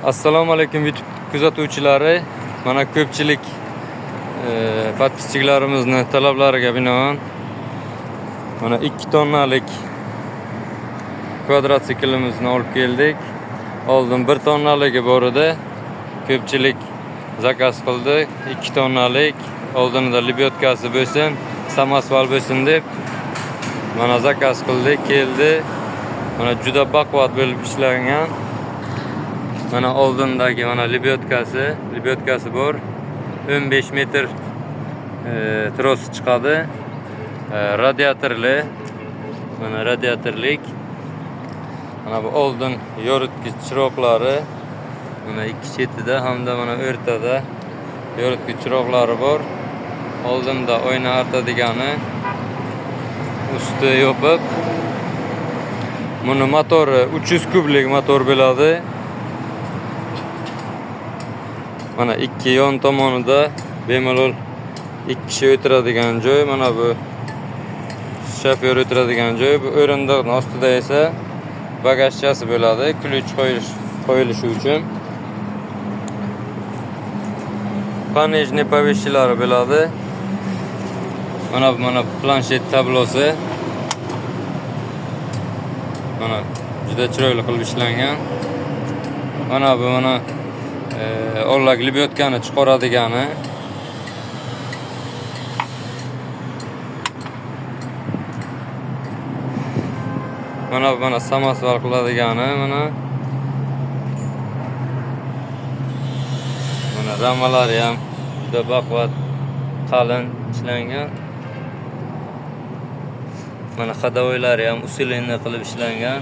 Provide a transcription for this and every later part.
Assalomu alaykum YouTube kuzatuvchilari. Mana ko'pchilik podpischiklarimizning talablariga binoan mana 2 tonnalik kvadrotsiklimizni olib keldik. Oldin 1 tonnaligi bor edi. Ko'pchilik zakaz qildi. 2 tonnalik oldinda libyotkasi bo'lsin, samosval bo'lsin deb mana zakaz qildik, keldi. Mana juda baquvvat bo'lib ishlangan. Mana oldindagi mana libyotkasi bor. 15 metr tros chiqadi. Radiatorli. Mana radiatorlik. Mana bu oldin yoritgich chiroqlari. Mana ikki chetida hamda mana o'rtada yoritgich chiroqlari bor. Oldinda oyna artadigani, usti yopib. Buni motori 300 kublik motor bo'ladi. Mana ikki yon tomonida bemalol 2 kishi o'tiradigan joy. Mana bu shofyor o'tiradigan joy. Bu o'rindiqning ostida esa bagajchasi bo'ladi, ключ qo'yilishi uchun. Panejniy повещилari bo'ladi. Mana planshet tablosi. Mana juda chiroyli qilib ishlangan. Mana bu o'rlak libyotkani chiqaradigani. Mana samosval qiladigani, mana ramalari ham juda baquvvat qalin ishlangan. Mana xadovoylari ham usilenli qilib ishlangan.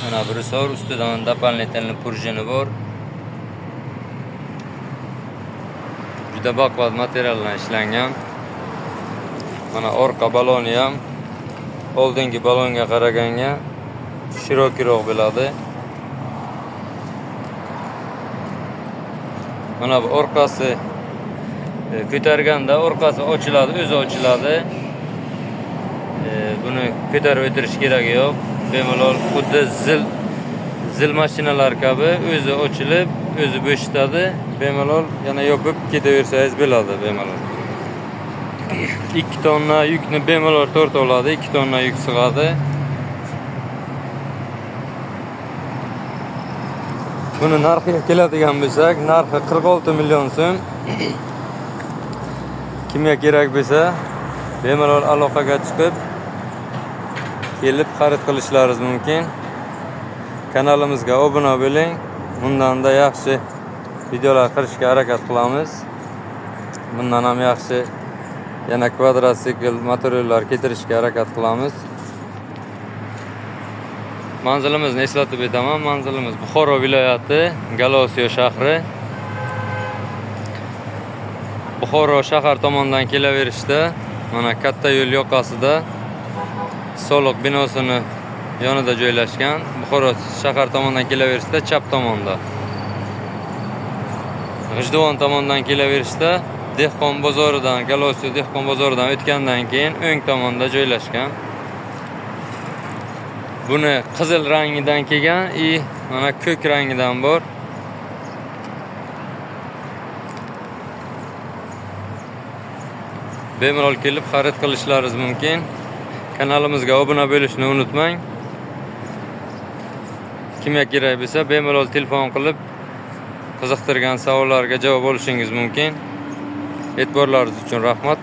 Mana brusor ustidan дополнительный пружина bor. Juda baquvvat materialdan ishlangan. Mana orqa baloni ham oldingi balonga qaraganda shirokroq bo'ladi. Mana bu orqasi ko'targanda orqasi ochiladi, o'zi ochiladi. Buni ko'tarib o'tirish keragi yo'q. Bemalol xuddi zil mashinalar kabi o'zi ochilib, o'zi bo'shitadi. Bemalol yana yopib ketaversangiz bo'ladi bemalol. 2 tonna yukni bemalol torta oladi, 2 tonna yuk sig'adi. Buni narxiga keladigan bo'lsak, narxi 46 million so'm. Kimga kerak bo'lsa, bemalol aloqaga chiqib kelib xarid qilishlaringiz mumkin. Kanalimizga obuna bo'ling. Bundan-da yaxshi videolar qilishga harakat qilamiz. Bundan ham yaxshi yana kvadrotsikl materiallar keltirishga harakat qilamiz. Manzilimizni eslatib o'taman. Manzilimiz Buxoro viloyati, Galosiyo shahri. Buxoro shahar tomonidan kelaverishda mana katta yo'l yoqasida soliq binosini yonida joylashgan. Buxoro shahar tomonidan kelaverishda chap tomonda. G'ijduvon tomonidan kelaverishda Dehqon bozoridan, Galosiyo Dehqon bozoridan o'tgandan keyin o'ng tomonda joylashgan. Buni qizil rangidan kelgan, mana ko'k rangidan bor. Bemalol kelib xarid qilishlaringiz mumkin. Kanalimizga obuna bo'lishni unutmang. Kimga kerak bo'lsa, bemalol telefon qilib qiziqtirgan savollarga javob olishingiz mumkin. E'tiborlaringiz uchun rahmat.